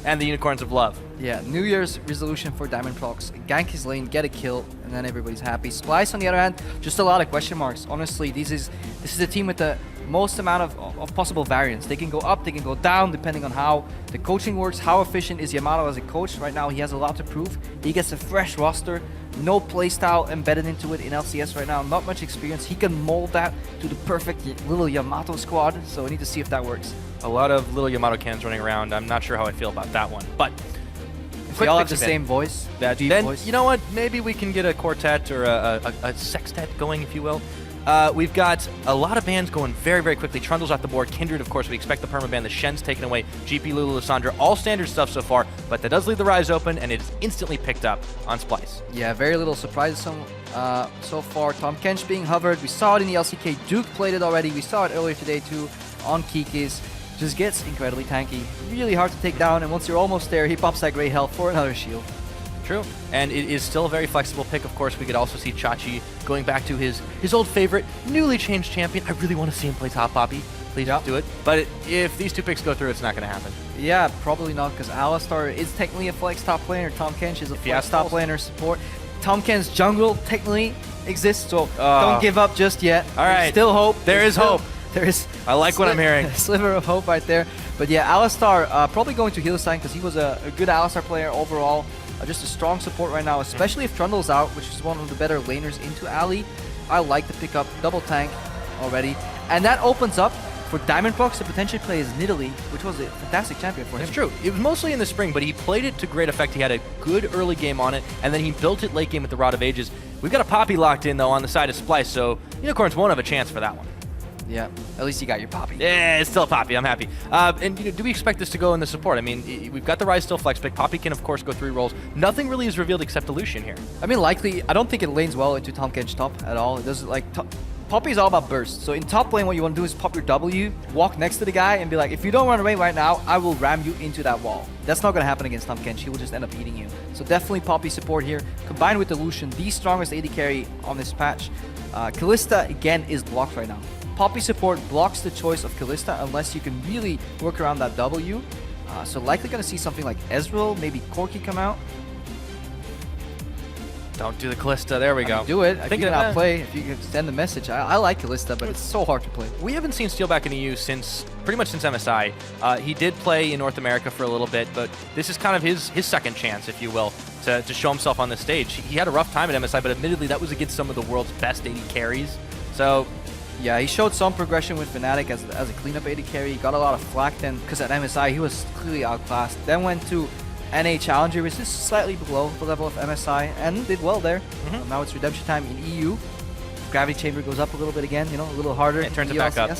and the Unicorns of Love. Yeah, New Year's resolution for Diamond Prox. Gank his lane, get a kill, and then everybody's happy. Splyce, on the other hand, just a lot of question marks. Honestly, this is a team with the most amount of possible variance. They can go up, they can go down, depending on how the coaching works, how efficient is Yamato as a coach. Right now, he has a lot to prove. He gets a fresh roster, no playstyle embedded into it in LCS right now, not much experience. He can mold that to the perfect little Yamato squad, so we need to see if that works. A lot of little Yamato cannons running around. I'm not sure how I feel about that one, but if they all have the same voice, then voice. You know what? Maybe we can get a quartet or a sextet going, if you will. We've got a lot of bans going very, very quickly. Trundle's off the board. Kindred, of course, we expect the permaban. The Shen's taken away. GP, Lulu, Lissandra, all standard stuff so far, but that does leave the Rise open, and it is instantly picked up on Splyce. Yeah, very little surprises so far. Tom Kench being hovered. We saw it in the LCK. Duke played it already. We saw it earlier today, too, on Kikis. Just gets incredibly tanky. Really hard to take down, and once you're almost there, he pops that Grey Health for another shield. True. And it is still a very flexible pick. Of course, we could also see Chachi going back to his old favorite, newly changed champion. I really want to see him play top Poppy. Please do it. But if these two picks go through, it's not going to happen. Yeah, probably not, because Alistar is technically a flex top laner. Tom Kench is a flex top laner support. Tom Kench's jungle technically exists, so don't give up just yet. All right. There's still hope. There is hope. There is. I like what I'm hearing. A sliver of hope right there. But yeah, Alistar probably going to Heal-Sign because he was a good Alistar player overall. Just a strong support right now, especially if Trundle's out, which is one of the better laners into Ali. I like to pick up double tank already. And that opens up for Diamond Prox to potentially play as Nidalee, which was a fantastic champion for him. It's true. It was mostly in the spring, but he played it to great effect. He had a good early game on it, and then he built it late game with the Rod of Ages. We've got a Poppy locked in, though, on the side of Splyce, so Unicorns won't have a chance for that one. Yeah, at least you got your Poppy. Yeah, it's still a Poppy. I'm happy. And do we expect this to go in the support? I mean, we've got the Rise still flex pick. Poppy can, of course, go 3 roles. Nothing really is revealed except Illusion here. I mean, likely, I don't think it lanes well into Tom Kench top at all. It doesn't like Poppy is all about burst. So in top lane, what you want to do is pop your W, walk next to the guy, and be like, if you don't run away right now, I will ram you into that wall. That's not going to happen against Tom Kench. He will just end up eating you. So definitely Poppy support here, combined with Illusion, the strongest AD carry on this patch. Kalista, again, is blocked right now. Poppy support blocks the choice of Kalista unless you can really work around that W. So likely going to see something like Ezreal, maybe Corki come out. Don't do the Kalista. There we go. Do it. If you cannot play, if you can send the message. I like Kalista, but it's so hard to play. We haven't seen Steelback in EU pretty much since MSI. He did play in North America for a little bit, but this is kind of his second chance, if you will, to show himself on the stage. He had a rough time at MSI, but admittedly that was against some of the world's best AD carries. So yeah, he showed some progression with Fnatic as a cleanup AD carry. He got a lot of flack then, because at MSI he was clearly outclassed. Then went to NA Challenger, which is slightly below the level of MSI, and did well there. Now it's redemption time in EU. Gravity Chamber goes up a little bit again, a little harder. It turns it back up.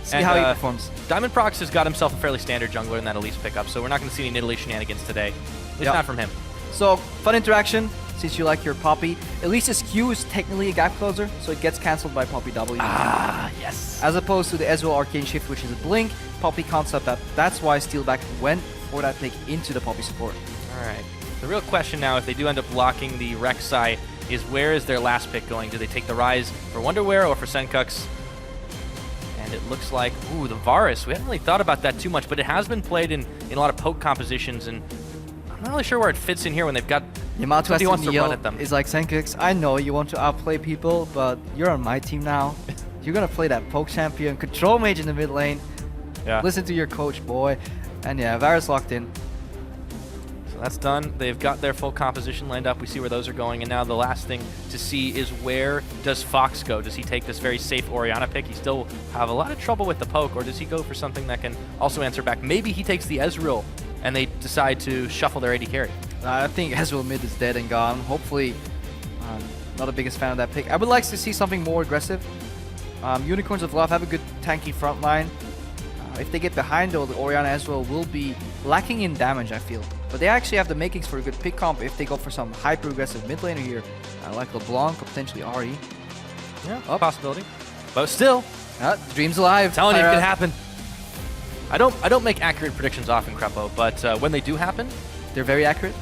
See how he performs. Diamond Prox has got himself a fairly standard jungler in that Elise pickup, so we're not going to see any Nidalee shenanigans today. At least not from him. So, fun interaction, since you like your Poppy. Elise's Q is technically a gap closer, so it gets cancelled by Poppy W. Ah, yes. As opposed to the Ezreal Arcane Shift, which is a blink. Poppy concept that's why Steelback went for that pick into the Poppy support. All right. The real question now, if they do end up blocking the Rek'Sai, is where is their last pick going? Do they take the Rise for Wonderwear or for Senkux? And it looks like, ooh, the Varus. We haven't really thought about that too much, but it has been played in a lot of poke compositions, and I'm not really sure where it fits in here when they've got Yamato has wants to run kneel. at them. It's like, Senkux, I know you want to outplay people, but you're on my team now. You're going to play that poke champion, control mage in the mid lane. Yeah. Listen to your coach, boy. And yeah, Varus locked in. So that's done. They've got their full composition lined up. We see where those are going. And now the last thing to see is, where does Fox go? Does he take this very safe Orianna pick? He still have a lot of trouble with the poke, or does he go for something that can also answer back? Maybe he takes the Ezreal and they decide to shuffle their AD carry. I think Ezreal mid is dead and gone. Hopefully, not the biggest fan of that pick. I would like to see something more aggressive. Unicorns of Love have a good tanky front line. If they get behind, though, the Orianna Ezreal will be lacking in damage, I feel. But they actually have the makings for a good pick comp if they go for some hyper-aggressive mid laner here. Like LeBlanc or potentially Ahri. Yeah, possibility. But still, dreams alive. Telling you it could happen. I don't make accurate predictions often, Crepo, but when they do happen, they're very accurate.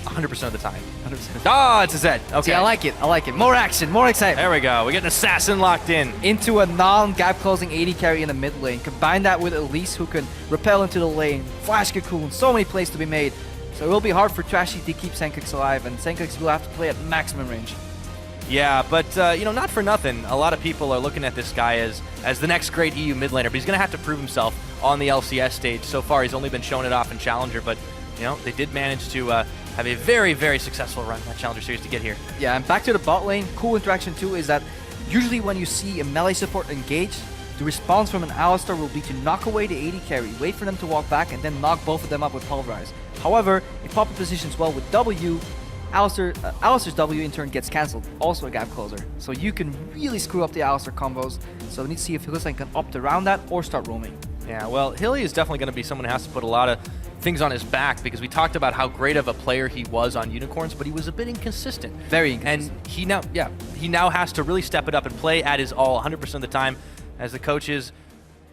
100% of the time. 100%. Ah, it's a Zed. Okay. See, I like it. I like it. More action, more excitement. There we go. We get an assassin locked in. Into a non-gap closing AD carry in the mid lane. Combine that with Elise who can repel into the lane. Flash Cocoon. So many plays to be made. So it will be hard for Trashy to keep Senkix alive, and Senkix will have to play at maximum range. Yeah, but you know, not for nothing. A lot of people are looking at this guy as the next great EU mid laner, but he's going to have to prove himself on the LCS stage. So far, he's only been showing it off in Challenger, but you know, they did manage to have a very, very successful run in that Challenger Series to get here. Yeah, and back to the bot lane, cool interaction too is that usually when you see a melee support engage, the response from an Alistar will be to knock away the AD carry, wait for them to walk back, and then knock both of them up with Pulverize. However, if Poppy positions well with W, Alistar's W in turn gets cancelled, also a gap closer. So you can really screw up the Alistar combos, so we need to see if Hylissang can opt around that or start roaming. Yeah, well, Hilly is definitely going to be someone who has to put a lot of things on his back, because we talked about how great of a player he was on Unicorns, but he was a bit inconsistent. Very inconsistent. And he now has to really step it up and play at his all 100% of the time, as the coaches,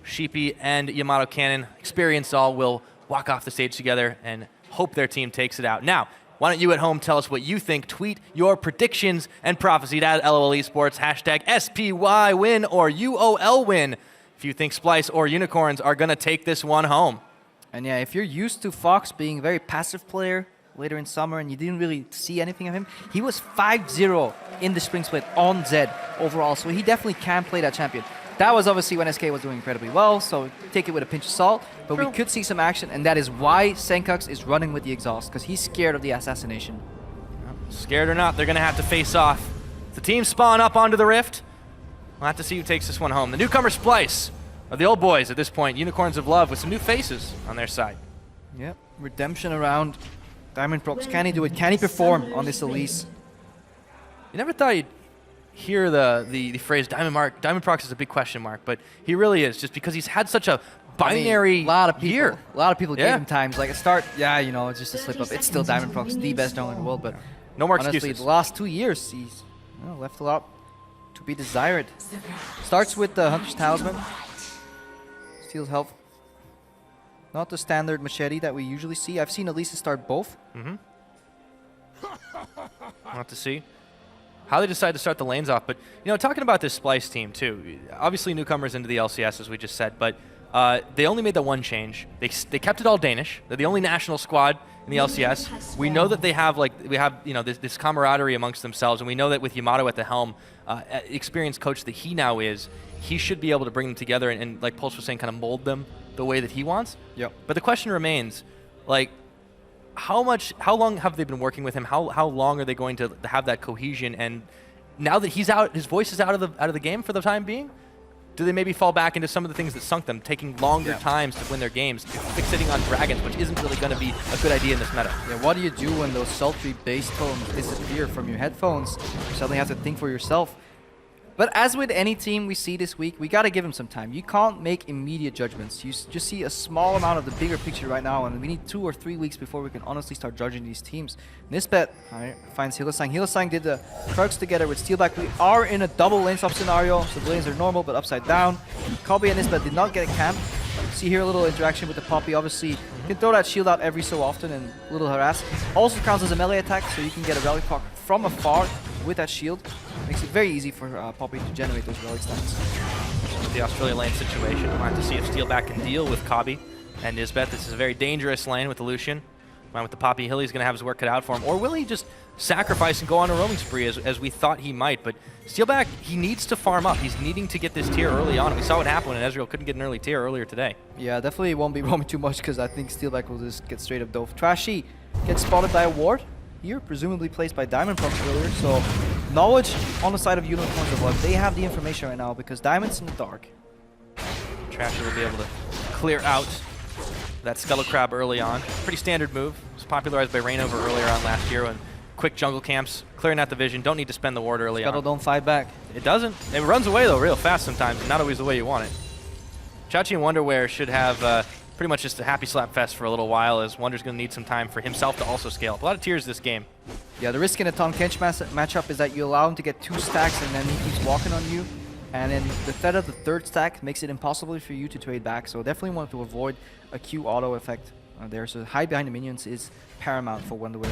Sheepy and Yamato Cannon, experienced all, will walk off the stage together and hope their team takes it out. Now, why don't you at home tell us what you think? Tweet your predictions and prophecy at LOL Esports, hashtag SPY win or UOL win, if you think Splyce or Unicorns are going to take this one home. And yeah, if you're used to Fox being a very passive player later in summer and you didn't really see anything of him, he was 5-0 in the spring split on Zed overall, so he definitely can play that champion. That was obviously when SK was doing incredibly well, so take it with a pinch of salt, but we could see some action, and that is why Senkix is running with the exhaust, because he's scared of the assassination. Scared or not, they're going to have to face off. The team spawn up onto the rift. We'll have to see who takes this one home. The newcomer Splyce, or the old boys at this point, Unicorns of Love, with some new faces on their side. Yep, redemption around Diamond Prox. Can he do it? Can he perform on this Elise? You never thought you'd hear the phrase Diamond Prox is a big question mark, but he really is, just because he's had such a binary a lot of people, year. A lot of people gave him times. Like at start, yeah, you know, it's just a slip up. It's still Diamond Prox, the best jungler in the world, but no more honestly, excuses. the last 2 years, he's left a lot to be desired. Starts with the Hunter's Talisman. Steals health. Not the standard machete that we usually see. I've seen Elisa start both. Mm-hmm. We'll have to see how they decide to start the lanes off. But, you know, talking about this Splyce team, too, obviously newcomers into the LCS, as we just said, but they only made the one change. They kept it all Danish. They're the only national squad in the LCS. We know that they have, this camaraderie amongst themselves, and we know that with Yamato at the helm, experienced coach that he now is, he should be able to bring them together and like Pulse was saying, kind of mold them the way that he wants. Yep. But the question remains, like, how long have they been working with him? How long are they going to have that cohesion? And now that he's out, his voice is out of the game for the time being, do they maybe fall back into some of the things that sunk them, taking longer times to win their games, fixating on dragons, which isn't really going to be a good idea in this meta? Yeah, what do you do when those sultry bass tones disappear from your headphones? You suddenly have to think for yourself. But as with any team we see this week, we got to give them some time. You can't make immediate judgments. You just see a small amount of the bigger picture right now, and we need 2 or 3 weeks before we can honestly start judging these teams. Nisbet finds Hylissang. Hylissang did the Krux together with Steelback. We are in a double lane swap scenario, so the lanes are normal but upside down. Kobe and Nisbet did not get a camp. See here a little interaction with the Poppy. Obviously, you can throw that shield out every so often and a little harass. Also counts as a melee attack, so you can get a rally proc from afar with that shield. Makes it very easy for Poppy to generate those relic stats. The Australia lane situation. We'll have to see if Steelback can deal with Kobe and Nisbet. This is a very dangerous lane with the Lucian. With the Poppy, Hilly's going to have his work cut out for him. Or will he just sacrifice and go on a roaming spree as we thought he might? But Steelback, he needs to farm up. He's needing to get this tier early on. We saw what happened when Ezreal couldn't get an early tier earlier today. Yeah, definitely won't be roaming too much because I think Steelback will just get straight up dove. Trashy gets spotted by a ward here, presumably placed by Diamond Prox earlier. So knowledge on the side of Unicorns of Love. They have the information right now because Diamond's in the dark. Trashy will be able to clear out that Scuttle Crab early on. Pretty standard move. It was popularized by Rainover earlier on last year when quick jungle camps, clearing out the vision. Don't need to spend the ward early Scuttle on. don't fight back. It doesn't. It runs away, though, real fast sometimes, and not always the way you want it. Chachi and Wonderwear should have pretty much just a happy slap fest for a little while, as Wonder's going to need some time for himself to also scale up. A lot of tiers this game. Yeah, the risk in a Tahm Kench matchup is that you allow him to get 2 stacks and then he keeps walking on you. And then the threat of the 3rd stack makes it impossible for you to trade back. So definitely want to avoid a Q auto effect there. So hide behind the minions is paramount for Wonderwear.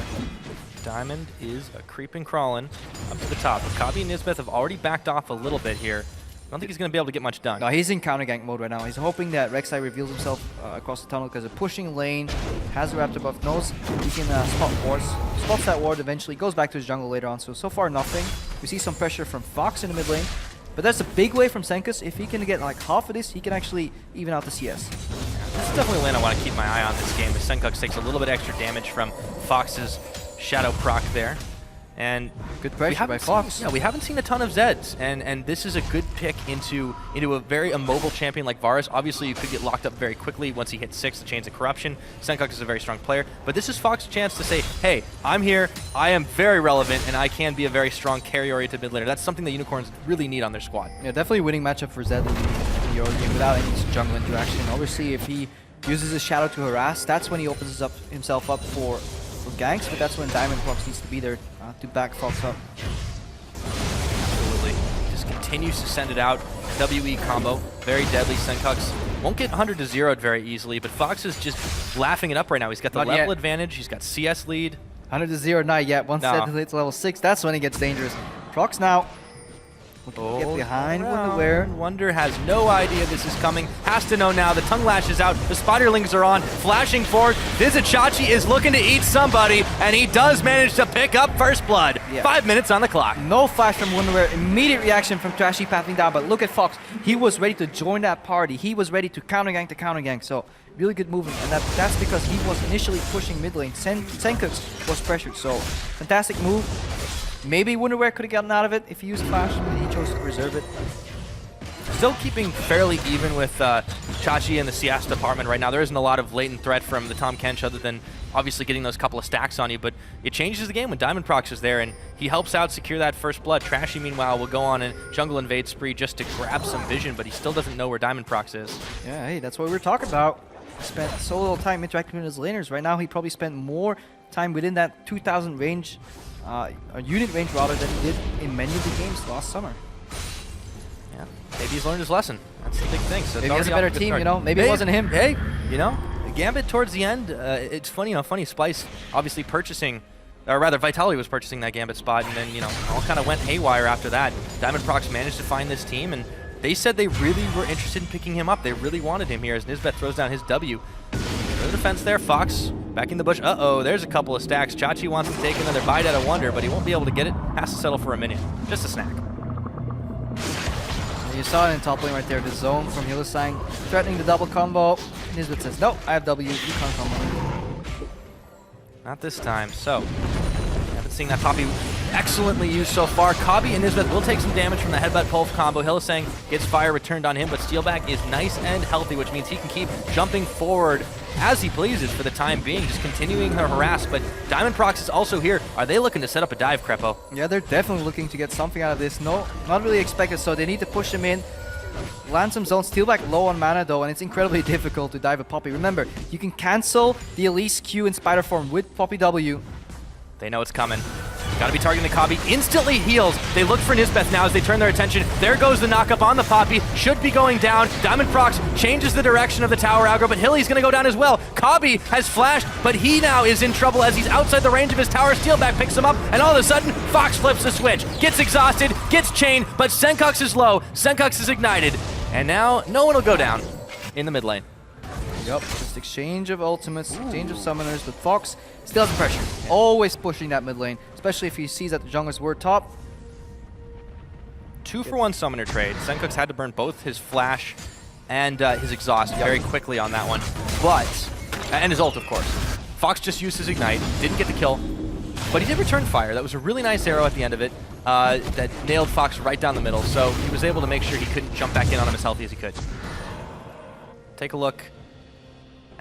Diamond is a creeping crawling up to the top. Kabi and Nisbeth have already backed off a little bit here. I don't think he's going to be able to get much done. No, he's in counter gank mode right now. He's hoping that Rek'Sai reveals himself across the tunnel because they're pushing lane, has the Raptor buff, knows he can spot wards, spots that ward eventually, goes back to his jungle later on. So far nothing. We see some pressure from Fox in the mid lane, but that's a big way from Senkus. If he can get like half of this, he can actually even out the CS. This is definitely a lane I want to keep my eye on this game, as Senkux takes a little bit extra damage from Fox's Shadow proc there. And good pressure by Fox. Yeah, we haven't seen a ton of Zeds, and this is a good pick into a very immobile champion like Varus. Obviously, you could get locked up very quickly once he hits 6, the Chains of Corruption. Senkux is a very strong player, but this is Fox's chance to say, hey, I'm here, I am very relevant, and I can be a very strong carry-oriented mid laner. That's something that Unicorns really need on their squad. Yeah, definitely a winning matchup for Zed in the early game without any jungle interaction. Obviously, if he uses his Shadow to harass, that's when he opens himself up for ganks, but that's when Diamond Fox needs to be there to back Fox up. Absolutely. Just continues to send it out. WE combo, very deadly. Senkux won't get 100 to 0'd very easily, but Fox is just laughing it up right now. He's got the level advantage, he's got CS lead. 100 to 0, not yet. Once that hits level 6, that's when it gets dangerous. Prox now. Get behind Wonderwear. Wonder has no idea this is coming. Has to know now. The tongue lash is out. The spiderlings are on. Flashing forward. Vizichachi is looking to eat somebody, and he does manage to pick up first blood. Yeah. 5 minutes on the clock. No flash from Wonderwear. Immediate reaction from Trashy pathing down, but look at Fox. He was ready to join that party. He was ready to counter gank. So really good movement, and that's because he was initially pushing mid lane. Senkux was pressured, so fantastic move. Maybe Wonderwear could have gotten out of it if he used Flash, but he chose to preserve it. Still keeping fairly even with Chachi in the CS department right now. There isn't a lot of latent threat from the Tahm Kench other than obviously getting those couple of stacks on you, but it changes the game when Diamond Prox is there, and he helps out secure that first blood. Trashy, meanwhile, will go on a jungle invade spree just to grab some vision, but he still doesn't know where Diamond Prox is. Yeah, hey, that's what we were talking about. He spent so little time interacting with his laners. Right now, he probably spent more time within that 2,000 range, a unit range rather, than he did in many of the games last summer. Yeah, maybe he's learned his lesson. That's the big thing. So maybe he has a better team, you know. Maybe it wasn't him. Hey, you know, Gambit towards the end. It's funny, Splyce obviously purchasing, or rather, Vitality was purchasing that Gambit spot, and then all kind of went haywire after that. Diamond Prox managed to find this team, and they said they really were interested in picking him up. They really wanted him here as Nisbeth throws down his W. The defense there, Fox back in the bush. Uh-oh, there's a couple of stacks. Chachi wants to take another bite out of Wonder, but he won't be able to get it. Has to settle for a minion. Just a snack. You saw it in top lane right there, the zone from Hylissang, threatening the double combo. Nisbeth says, nope, I have W, you can't combo. Not this time, so haven't seen that Poppy excellently used so far. Kabi and Nisbeth will take some damage from the headbutt pulse combo. Hylissang gets fire returned on him, but Steelback is nice and healthy, which means he can keep jumping forward as he pleases for the time being, just continuing her harass. But Diamond Prox is also here. Are they looking to set up a dive, Crepo? Yeah, they're definitely looking to get something out of this. No, not really expected, so they need to push him in. Land some zones. Steelback low on mana though, and it's incredibly difficult to dive a Poppy. Remember, you can cancel the Elise Q in Spider form with Poppy W. They know it's coming. Gotta be targeting the Kabi. Instantly heals. They look for Nisbeth now as they turn their attention. There goes the knockup on the Poppy. Should be going down. Diamond Prox changes the direction of the tower aggro, but Hilly's gonna go down as well. Kabi has flashed, but he now is in trouble as he's outside the range of his tower. Steelback picks him up, and all of a sudden, Fox flips the switch. Gets exhausted, gets chained, but Senkux is low. Senkux is ignited. And now, no one will go down in the mid lane. Yep, just exchange of ultimates, exchange of summoners, but Fox still has pressure. Yeah. Always pushing that mid lane, especially if he sees that the junglers were top. 2-for-1 summoner trade. Senkux had to burn both his flash and his exhaust very quickly on that one. And his ult, of course. Fox just used his ignite, didn't get the kill, but he did return fire. That was a really nice arrow at the end of it that nailed Fox right down the middle, so he was able to make sure he couldn't jump back in on him as healthy as he could. Take a look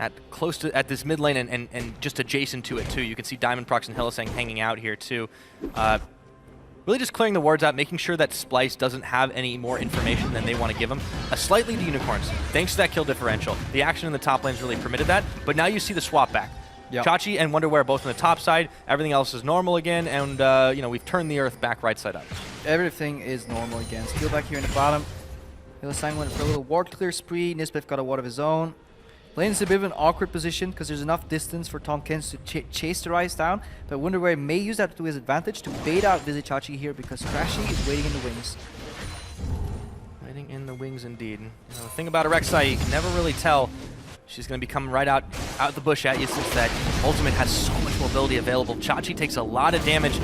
at this mid lane and just adjacent to it too. You can see Diamond Prox and Hylissang hanging out here too. Really just clearing the wards out, making sure that Splyce doesn't have any more information than they want to give him. Slightly to Unicorns, thanks to that kill differential. The action in the top lanes really permitted that, but now you see the swap back. Yep. Chachi and Wonderwear both on the top side. Everything else is normal again, and we've turned the earth back right side up. Everything is normal again. Steelback here in the bottom. Hylissang went for a little ward clear spree. Nisbeth got a ward of his own. Lane's a bit of an awkward position because there's enough distance for Tahm Kench to chase the Ryze down, but Wonderware may use that to his advantage to bait out Vizicachi here because Crashy is waiting in the wings. Waiting in the wings indeed. You know, the thing about a Rek'Sai, you can never really tell. She's going to be coming right out the bush at you since that ultimate has so much mobility available. Chachi takes a lot of damage,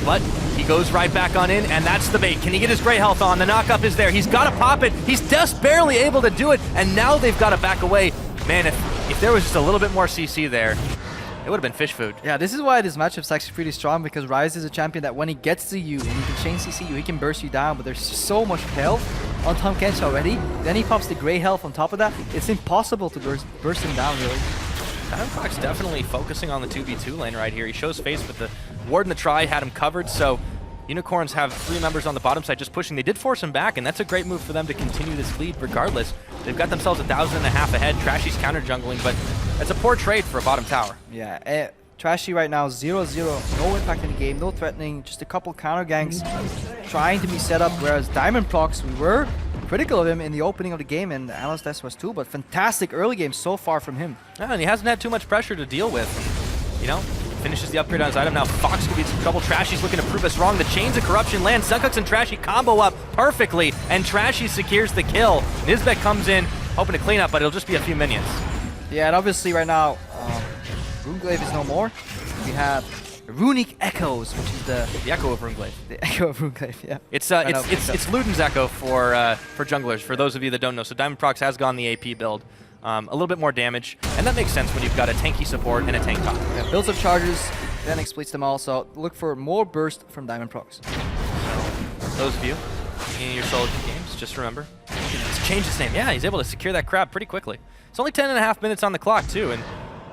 but he goes right back on in, and that's the bait. Can he get his gray health on? The knockup is there. He's got to pop it. He's just barely able to do it, and now they've got to back away. Man, if there was just a little bit more CC there, it would have been fish food. Yeah, this is why this matchup's actually pretty strong, because Ryze is a champion that when he gets to you and he can chain CC you, he can burst you down, but there's so much health on Tahm Kench already. Then he pops the gray health on top of that. It's impossible to burst him down, really. Diamondprox definitely focusing on the 2v2 lane right here. He shows face, but the ward and the try had him covered, so Unicorns have 3 members on the bottom side just pushing. They did force him back, and that's a great move for them to continue this lead regardless. They've got themselves 1,500 ahead. Trashy's counter jungling, but that's a poor trade for a bottom tower. Yeah, Trashy right now 0-0, no impact in the game, no threatening, just a couple counter ganks trying to be set up, whereas Diamondprox, we were critical of him in the opening of the game, and Analyst S was too, but fantastic early game so far from him. Yeah, and he hasn't had too much pressure to deal with. You know, finishes the upgrade on his item. Now Fox could be in some trouble. Trashy's looking to prove us wrong. The Chains of Corruption land. Sunkux and Trashy combo up perfectly, and Trashy secures the kill. Nisbet comes in, hoping to clean up, but it'll just be a few minions. Yeah, and obviously right now, Runeglaive is no more. We have Runic Echoes, which is the echo of Runeglaive. The echo of Runeglaive, yeah. It's Luden's echo for junglers, for those of you that don't know. So Diamondprox has gone the AP build. A little bit more damage, and that makes sense when you've got a tanky support and a tank top. Yeah, builds up charges, then exploits them all, so look for more burst from Diamondprox. So, those of you in your solo games, just remember, let's change his name. Yeah, he's able to secure that crab pretty quickly. It's only 10.5 minutes on the clock, too, and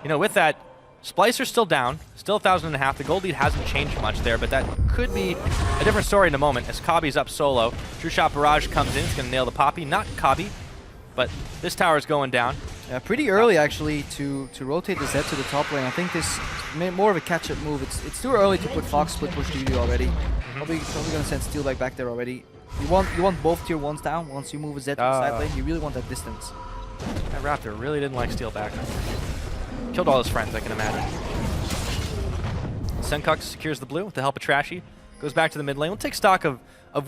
you know, with that, Splycer's still down, still 1,500. The gold lead hasn't changed much there, but that could be a different story in a moment as Kabi's up solo. True Shot Barrage comes in, it's going to nail the Poppy. Not Kabi, but this tower is going down. Yeah, pretty early, actually, to rotate the Zed to the top lane. I think this is more of a catch-up move. It's too early to put Fox split push duty already. Probably going to send Steelback back there already. You want both tier 1s down once you move a Zed to the side lane. You really want that distance. That Raptor really didn't like Steelback. Killed all his friends, I can imagine. Sunkux secures the blue with the help of Trashy. Goes back to the mid lane. We'll take stock of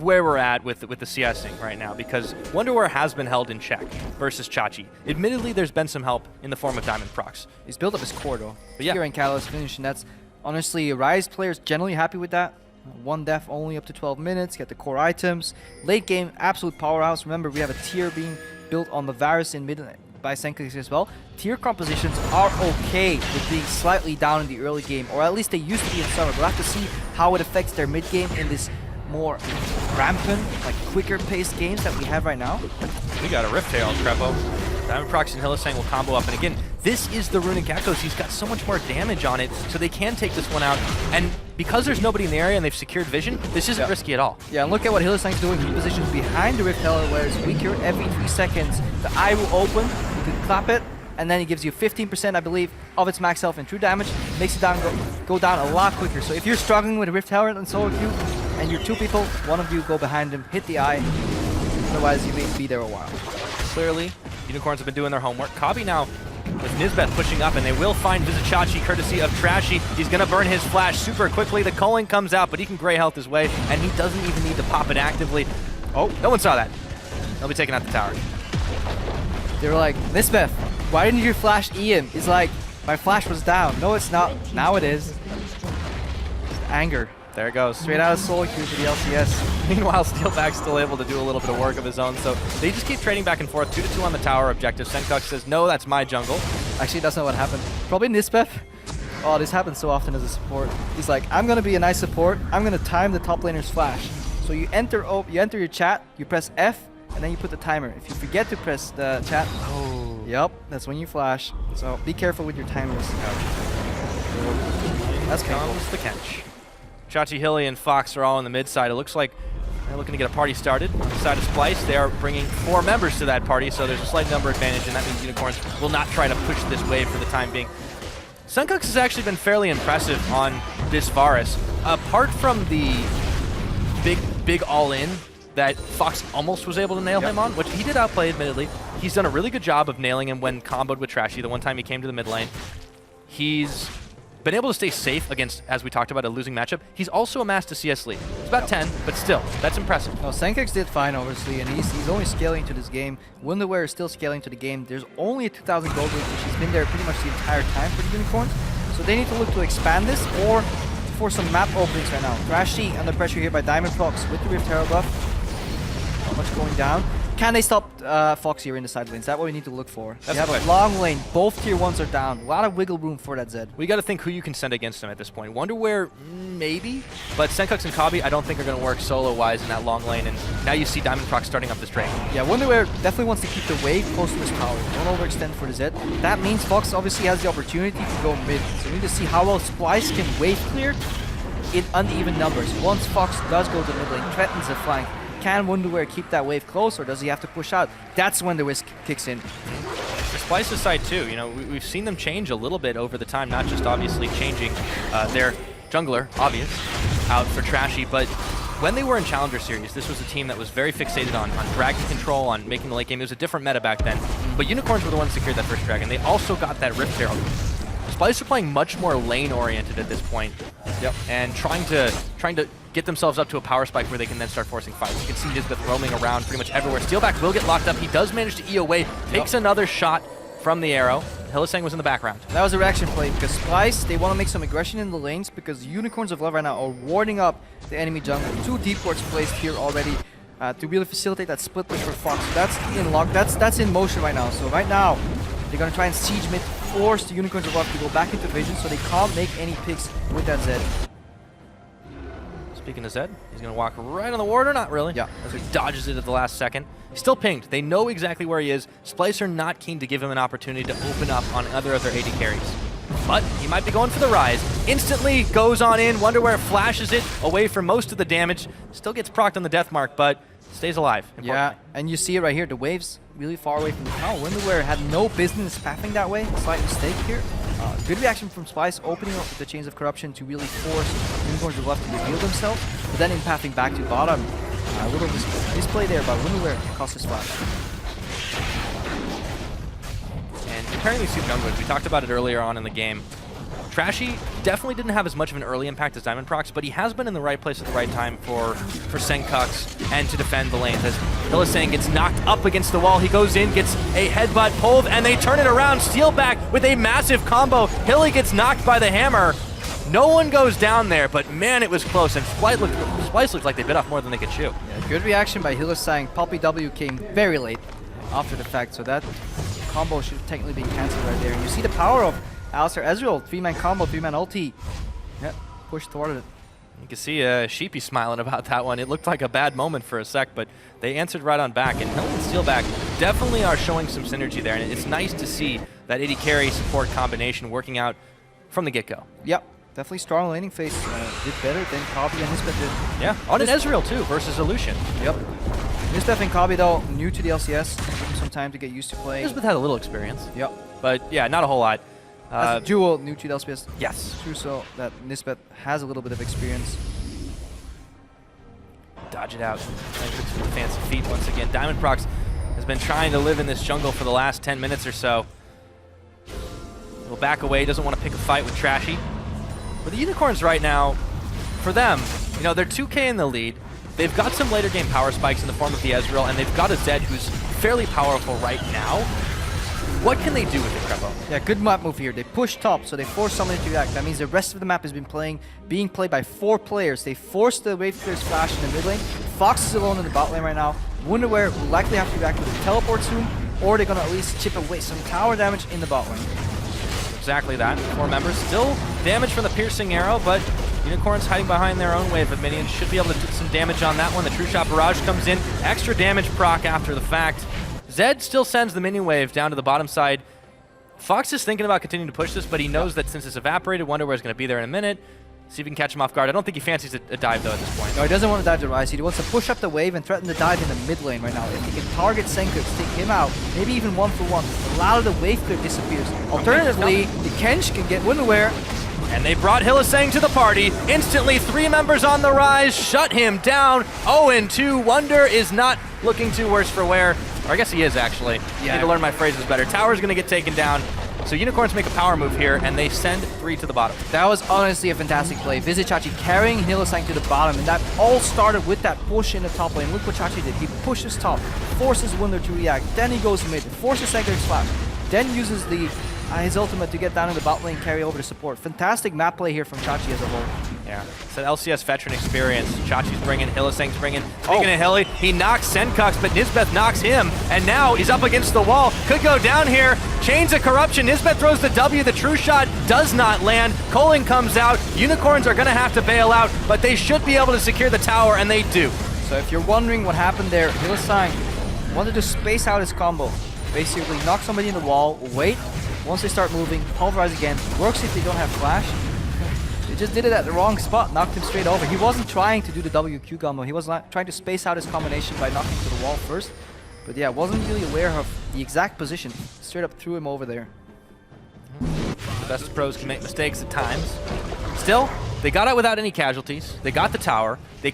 where we're at with the CSing right now, because Wonderware has been held in check versus Chachi. Admittedly, there's been some help in the form of Diamondprox. He's built up his core, though. But yeah. Here in Catalyst finishing, that's honestly, Ryze players generally happy with that. 1 def only up to 12 minutes, get the core items. Late game, absolute powerhouse. Remember, we have a tier being built on the Varus in mid by Senkux as well. Tier compositions are okay with being slightly down in the early game, or at least they used to be in summer. We'll have to see how it affects their mid game in this more rampant, like quicker paced games that we have right now. We got a Rift Tail, Trepo. Diamondprox and Hylissang will combo up, and again, this is the Runic Echoes. He's got so much more damage on it, so they can take this one out. And because there's nobody in the area and they've secured vision, this isn't risky at all. Yeah, and look at what Hylissang's doing. He positions behind the Rift Tail, where it's weaker. Every 3 seconds, the eye will open, you can clap it, and then it gives you 15%, I believe, of its max health and true damage. Makes it go down a lot quicker. So if you're struggling with a Rift Tower and solo queue, and you're 2 people, one of you go behind him, hit the eye. Otherwise, you may be there a while. Clearly, Unicorns have been doing their homework. Kabi now with Nisbet pushing up, and they will find Vizicachi courtesy of Trashy. He's going to burn his flash super quickly. The culling comes out, but he can gray health his way, and he doesn't even need to pop it actively. Oh, no one saw that. They'll be taking out the tower. They were like, Nisbet, why didn't you flash Ian? He's like, my flash was down. No, it's not. Now it is. Anger. There it goes. Straight out of solo queue to the LCS. Meanwhile, Steelback's still able to do a little bit of work of his own, so they just keep trading back and forth. 2-2 on the tower objective. Senkux says, no, that's my jungle. Actually, that's not what happened. Probably Nisbet. Oh, this happens so often as a support. He's like, I'm going to be a nice support. I'm going to time the top laner's flash. So you enter your chat, you press F, and then you put the timer. If you forget to press the chat, yep, that's when you flash. So be careful with your timers. That's painful. The Kench. Chachi, Hilly, and Fox are all on the mid side. It looks like they're looking to get a party started. On the side of Splyce, they are bringing 4 members to that party, so there's a slight number advantage, and that means Unicorns will not try to push this wave for the time being. Sunkux has actually been fairly impressive on this Varus. Apart from the big all-in that Fox almost was able to nail him on, which he did outplay, admittedly. He's done a really good job of nailing him when comboed with Trashy the one time he came to the mid lane. He's been able to stay safe against, as we talked about, a losing matchup. He's also amassed a CS lead. It's about 10, but still, that's impressive. No, Senkex did fine, obviously, and he's only scaling to this game. Wonderware is still scaling to the game. There's only a 2,000 gold lead, which has been there pretty much the entire time for the Unicorns. So they need to look to expand this or for some map openings right now. Trashy under pressure here by Diamond Fox with the Rift Herald buff. Not much going down. Can they stop Fox here in the side lanes? That's what we need to look for. That's you have a long lane. Both tier 1s are down. A lot of wiggle room for that Zed. We got to think who you can send against him at this point. Wonderware, maybe, but Senkux and Kabi I don't think are going to work solo-wise in that long lane, and now you see Diamond Proc starting up this Drake. Yeah, Wonderware definitely wants to keep the wave close to his tower. Don't overextend for the Zed. That means Fox obviously has the opportunity to go mid. So we need to see how well Splyce can wave clear in uneven numbers. Once Fox does go to mid lane, threatens the flank, can Wonderware keep that wave close, or does he have to push out? That's when the risk kicks in. The Splyce's side too, you know, we've seen them change a little bit over the time, not just obviously changing their jungler, obvious, out for Trashy, but when they were in Challenger Series, this was a team that was very fixated on dragon control, on making the late game. It was a different meta back then, but Unicorns were the ones that secured that first dragon. They also got that Rift Herald. Splyce are playing much more lane-oriented at this point, and trying to get themselves up to a power spike where they can then start forcing fights. You can see Nisbeth roaming around pretty much everywhere. Steelback will get locked up. He does manage to E away, takes another shot from the arrow. Hylissang was in the background. That was a reaction play because Splyce, they want to make some aggression in the lanes because Unicorns of Love right now are warding up the enemy jungle. 2 deep wards placed here already to really facilitate that split push for Fox. That's in lock. That's in motion right now. So right now, they're going to try and siege mid, force the Unicorns of Love to go back into vision so they can't make any picks with that Zed. Speaking of Zed, he's going to walk right on the ward, or not really. Yeah. As he dodges it at the last second. He's still pinged. They know exactly where he is. Splyce are not keen to give him an opportunity to open up on other AD carries. But he might be going for the rise. Instantly goes on in. Wonderware flashes it away from most of the damage. Still gets procced on the death mark, but stays alive. Yeah, and you see it right here. The wave's really far away from the tower. Wonderware had no business pathing that way. Slight mistake here. Good reaction from Splyce, opening up the Chains of Corruption to really force Unicorns of Love to reveal themselves, but then in pathing back to bottom. A little misplay there by Wonderware cost his flash. And comparing these two junglers, we talked about it earlier on in the game. Trashy definitely didn't have as much of an early impact as Diamond Procs, but he has been in the right place at the right time for Senkux and to defend the lanes. As Hylissang gets knocked up against the wall, he goes in, gets a headbutt pulled, and they turn it around. Steelback with a massive combo. Hilly gets knocked by the hammer. No one goes down there, but man, it was close, and Splyce looked like they bit off more than they could chew. Yeah, good reaction by Hylissang. Poppy W came very late after the fact, so that combo should have technically been cancelled right there. And you see the power of Alistair Ezreal, 3-man combo, 3-man ulti. Yep, pushed toward it. You can see Sheepy smiling about that one. It looked like a bad moment for a sec, but they answered right on back. And Hill and Steelback definitely are showing some synergy there, and it's nice to see that AD carry support combination working out from the get-go. Yep, definitely strong laning phase. Did better than Kabi and Nisbeth did. Yeah, on an Ezreal too versus Illusion. Yep. Nisbeth and Kabi though, new to the LCS, took them some time to get used to playing. Nisbeth had a little experience. Yep. But yeah, not a whole lot. As a duo, new to the LCS. Yes. True, so that Nisbeth has a little bit of experience. Dodge it out. With the fancy feet once again. Diamond Procs has been trying to live in this jungle for the last 10 minutes or so. He'll back away, doesn't want to pick a fight with Trashy. But the Unicorns right now, for them, you know, they're 2K in the lead. They've got some later game power spikes in the form of the Ezreal, and they've got a Zed who's fairly powerful right now. What can they do with it, Crepo? Yeah, good map move here. They push top, so they force somebody to react. That means the rest of the map has been being played by 4 players. They force the wave clear's flash in the mid lane. Fox is alone in the bot lane right now. Wonderware will likely have to react with a teleport soon, or they're going to at least chip away some tower damage in the bot lane. Exactly that. 4 members. Still damage from the piercing arrow, but Unicorns hiding behind their own wave of minions should be able to do some damage on that one. The True Shot Barrage comes in. Extra damage proc after the fact. Zed still sends the minion wave down to the bottom side. Fox is thinking about continuing to push this, but he knows that since it's evaporated, Wonderware's going to be there in a minute. See if he can catch him off guard. I don't think he fancies a dive, though, at this point. No, he doesn't want to dive the rise. He wants to push up the wave and threaten the dive in the mid lane right now. If he can target Senkux, take him out, maybe even 1-for-1, a lot of the wave clear disappears. Alternatively, the Kench can get Wonderware And they brought Hylissang to the party. Instantly, 3 members on the rise, shut him down. 0-2. Wonder is not looking too worse for wear. Or I guess he is, actually. Yeah. I need to learn my phrases better. Tower's going to get taken down. So Unicorns make a power move here, and they send 3 to the bottom. That was honestly a fantastic play. Visit Chachi carrying Hylissang to the bottom, and that all started with that push in the top lane. Look what Chachi did. He pushes top, forces Wunder to react, then he goes mid, forces Sanctuary Slash, then uses the his ultimate to get down in the bot lane, carry over to support. Fantastic map play here from Chachi as a whole. Yeah, it's an LCS veteran experience. Chachi's bringing, Hylissang's bringing. Speaking of Hilly, he knocks Senkux, but Nisbeth knocks him, and now he's up against the wall. Could go down here. Chains of Corruption. Nisbeth throws the W. The true shot does not land. Coling comes out. Unicorns are going to have to bail out, but they should be able to secure the tower, and they do. So if you're wondering what happened there, Hylissang wanted to space out his combo. Basically knock somebody in the wall, wait. Once they start moving, pulverize again. Works if they don't have flash. They just did it at the wrong spot, knocked him straight over. He wasn't trying to do the WQ combo. He was trying to space out his combination by knocking to the wall first. But yeah, wasn't really aware of the exact position. Straight up threw him over there. The best pros can make mistakes at times. Still, they got out without any casualties. They got the tower. They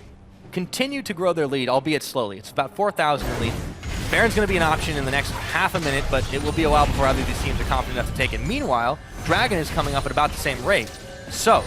continue to grow their lead, albeit slowly. It's about 4,000 in lead. Baron's going to be an option in the next half a minute, but it will be a while before either of these teams are confident enough to take it. Meanwhile, Dragon is coming up at about the same rate. So,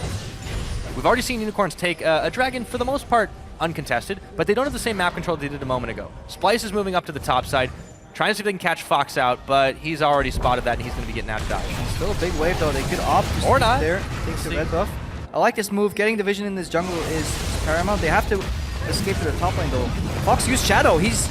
we've already seen Unicorns take a Dragon, for the most part, uncontested, but they don't have the same map control they did a moment ago. Splyce is moving up to the top side, trying to see if they can catch Fox out, but he's already spotted that, and he's going to be getting out of dodge. Still a big wave, though. They could opt to or not. There, takes the red buff. I like this move. Getting the vision in this jungle is paramount. They have to escape to the top lane, though. Fox used Shadow. He's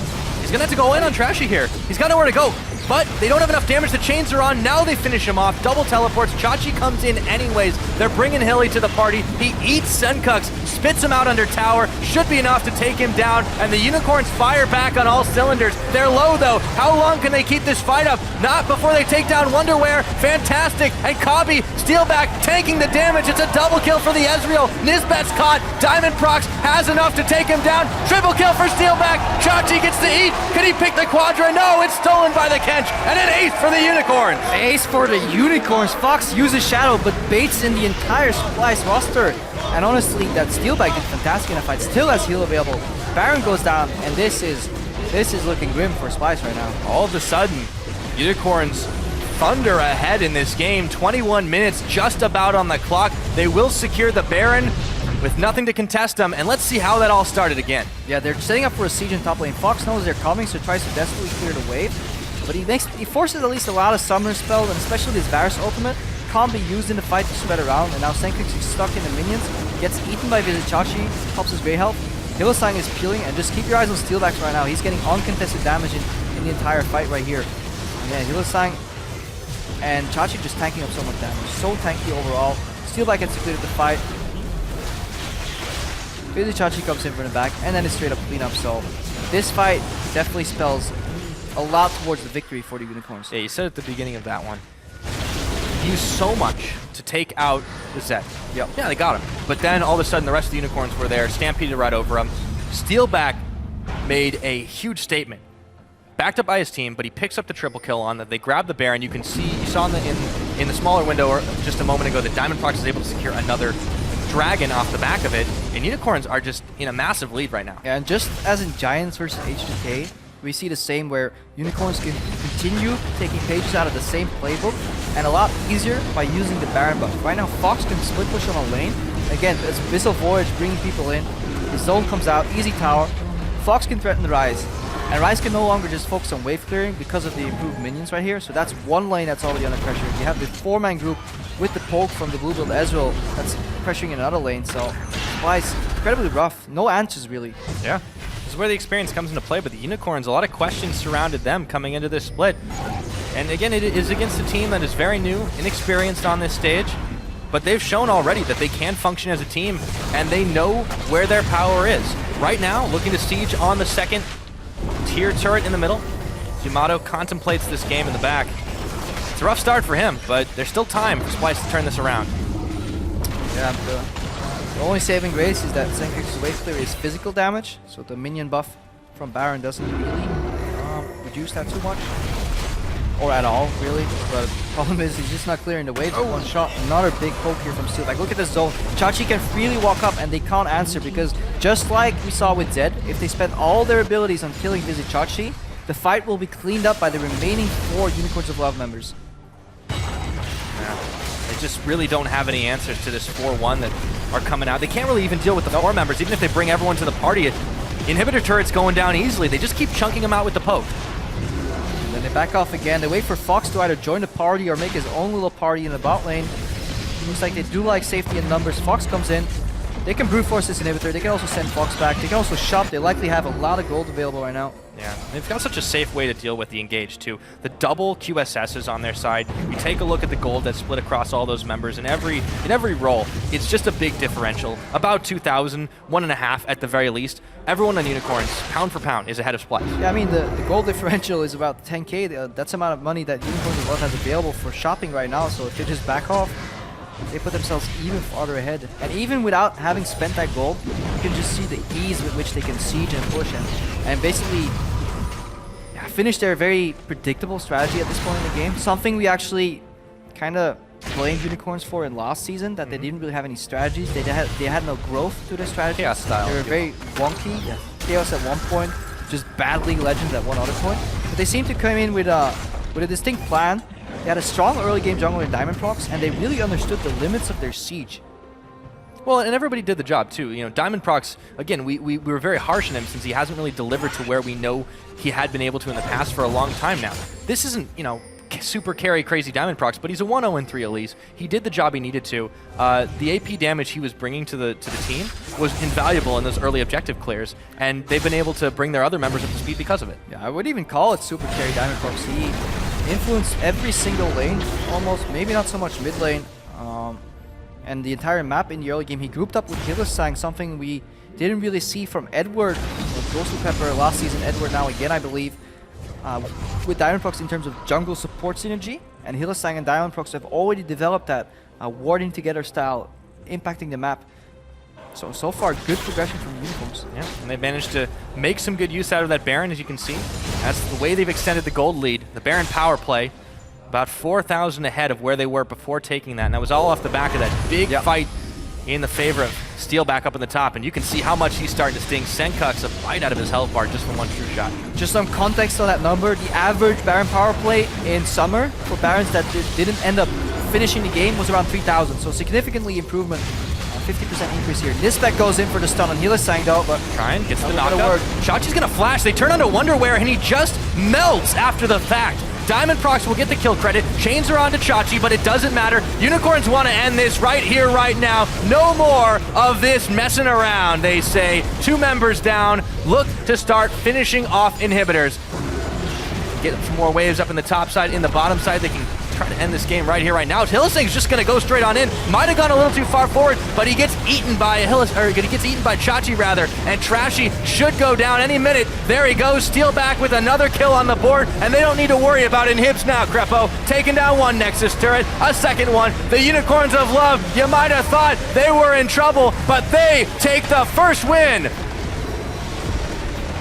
going to have to go in on Trashy here. He's got nowhere to go, but they don't have enough damage. The chains are on. Now they finish him off. Double teleports. Chachi comes in anyways. They're bringing Hilly to the party. He eats Senkux, spits him out under tower. Should be enough to take him down, and the Unicorns fire back on all cylinders. They're low, though. How long can they keep this fight up? Not before they take down Wonderwear. Fantastic. And Kabi, Steelback, tanking the damage. It's a double kill for the Ezreal. Nisbet's caught. Diamond Prox has enough to take him down. Triple kill for Steelback. Chachi gets to eat. Could he pick the Quadra? No, it's stolen by the Kench. And an ace for the Unicorns. Ace for the Unicorns. Fox uses Shadow, but baits in the entire Splyce roster. And honestly, that Steelback did fantastic in the fight. Still has heal available. Baron goes down, and this is looking grim for Splyce right now. All of a sudden, Unicorns thunder ahead in this game. 21 minutes just about on the clock. They will secure the Baron with nothing to contest them, and let's see how that all started again. Yeah, they're setting up for a siege in top lane. Fox knows they're coming, so tries to desperately clear the wave. But he forces at least a lot of summoner spells, and especially this Varus ultimate can't be used in the fight to spread around, and now Senkux is stuck in the minions, gets eaten by Visit Chachi, helps his Grey health. Hylissang is peeling, and just keep your eyes on Steelbacks right now. He's getting uncontested damage in the entire fight right here. And yeah, Hylissang and Chachi just tanking up so much damage. So tanky overall. Steelback gets completed the fight. Visit Chachi comes in from the back, and then it's straight up cleanup. So this fight definitely spells a lot towards the victory for the Unicorns. Yeah, you said at the beginning of that one, used so much to take out the Zed. Yep. Yeah, they got him. But then all of a sudden the rest of the Unicorns were there, stampeded right over him. Steelback made a huge statement. Backed up by his team, but he picks up the triple kill on that. They grab the Baron. You can see, you saw in the smaller window just a moment ago that Diamond Prox is able to secure another Dragon off the back of it, and Unicorns are just in a massive lead right now. Yeah, and just as in Giants versus H2K, we see the same where Unicorns can continue taking pages out of the same playbook, and a lot easier by using the Baron buff. Right now, Fox can split push on a lane. Again, it's Abyssal Voyage bringing people in. The zone comes out, easy tower. Fox can threaten the Ryze. And Ryze can no longer just focus on wave clearing because of the improved minions right here. So that's one lane that's already under pressure. You have the 4-man group with the poke from the blue build Ezreal that's pressuring in another lane. So Splyce, incredibly rough. No answers really. Yeah. This is where the experience comes into play, but the Unicorns, a lot of questions surrounded them coming into this split. And again, it is against a team that is very new, inexperienced on this stage, but they've shown already that they can function as a team, and they know where their power is. Right now, looking to siege on the second tier turret in the middle. Yamato contemplates this game in the back. It's a rough start for him, but there's still time for Splyce to turn this around. Yeah, the only saving grace is that Senkux's wave clear is physical damage, so the minion buff from Baron doesn't really reduce that too much. or at all, really. But problem is, he's just not clearing the waves with one shot. Another big poke here from Steel. Like, look at this zone. Chachi can freely walk up, and they can't answer because just like we saw with Zed, if they spend all their abilities on killing Busy Chachi, the fight will be cleaned up by the remaining 4 Unicorns of Love members. Yeah. They just really don't have any answers to this 4-1 that are coming out. They can't really even deal with the 4 members, even if they bring everyone to the party. Inhibitor turret's going down easily. They just keep chunking them out with the poke. And then they back off again. They wait for Fox to either join the party or make his own little party in the bot lane. Looks like they do like safety in numbers. Fox comes in. They can brute force this inhibitor. They can also send Fox back. They can also shop. They likely have a lot of gold available right now. Yeah, they've got such a safe way to deal with the engage too. The double QSSs on their side. You take a look at the gold that's split across all those members. In every role, it's just a big differential. About 2,000, 1.5 at the very least. Everyone on Unicorns, pound for pound, is ahead of Splyce. Yeah, I mean the gold differential is about 10k. That's the amount of money that Unicorns of Love has available for shopping right now. So if they just back off, they put themselves even farther ahead. And even without having spent that gold, you can just see the ease with which they can siege and push and basically finish their very predictable strategy at this point in the game. Something we actually kind of blamed Unicorns for in last season, that they didn't really have any strategies. They had no growth to their strategy. Chaos style. They were very wonky. Yeah. Chaos at one point, just bad League Legends at one other point. But they seem to come in with a distinct plan. They had a strong early game jungle in Diamond Procs, and they really understood the limits of their siege. Well, and everybody did the job too. You know, Diamond Procs, again, we were very harsh on him since he hasn't really delivered to where we know he had been able to in the past for a long time now. This isn't, you know, super carry crazy Diamond Procs, but he's a 1-0-3 at least. He did the job he needed to. The AP damage he was bringing to the team was invaluable in those early objective clears, and they've been able to bring their other members up to speed because of it. Yeah, I would even call it super carry Diamond Procs. He influenced every single lane, almost, maybe not so much mid lane, and the entire map in the early game. He grouped up with Hylissang, something we didn't really see from Edward with Ghostly Pepper last season. Edward now again, I believe, with Diamond Procs in terms of jungle support synergy. And Hylissang and Diamond Procs have already developed that warding together style, impacting the map. So far, good progression from Unicorns. Yeah, and they've managed to make some good use out of that Baron, as you can see. That's the way they've extended the gold lead. The Baron power play, about 4,000 ahead of where they were before taking that. And that was all off the back of that big fight in the favor of Steel back up in the top. And you can see how much he's starting to sting. Senkuk's a bite out of his health bar just from one true shot. Just some context on that number, the average Baron power play in summer for Barons that didn't end up finishing the game was around 3,000. So significantly improvement. 50% increase here. Nisbek goes in for the stun on Hylissang though, but Trine gets the knockup. Chachi's gonna flash. They turn onto Wonderwear and he just melts after the fact. Diamond Procs will get the kill credit. Chains are on to Chachi, but it doesn't matter. Unicorns want to end this right here, right now. No more of this messing around, they say. 2 members down. Look to start finishing off inhibitors. Get some more waves up in the top side. In the bottom side, they can try to end this game right here, right now. Hylissang's just going to go straight on in. Might have gone a little too far forward, but he gets eaten by Chachi rather, and Trashy should go down any minute. There he goes, Steel back with another kill on the board, and they don't need to worry about inhibs now. Crepo taking down one Nexus turret, a second one. The Unicorns of Love, you might have thought they were in trouble, but they take the first win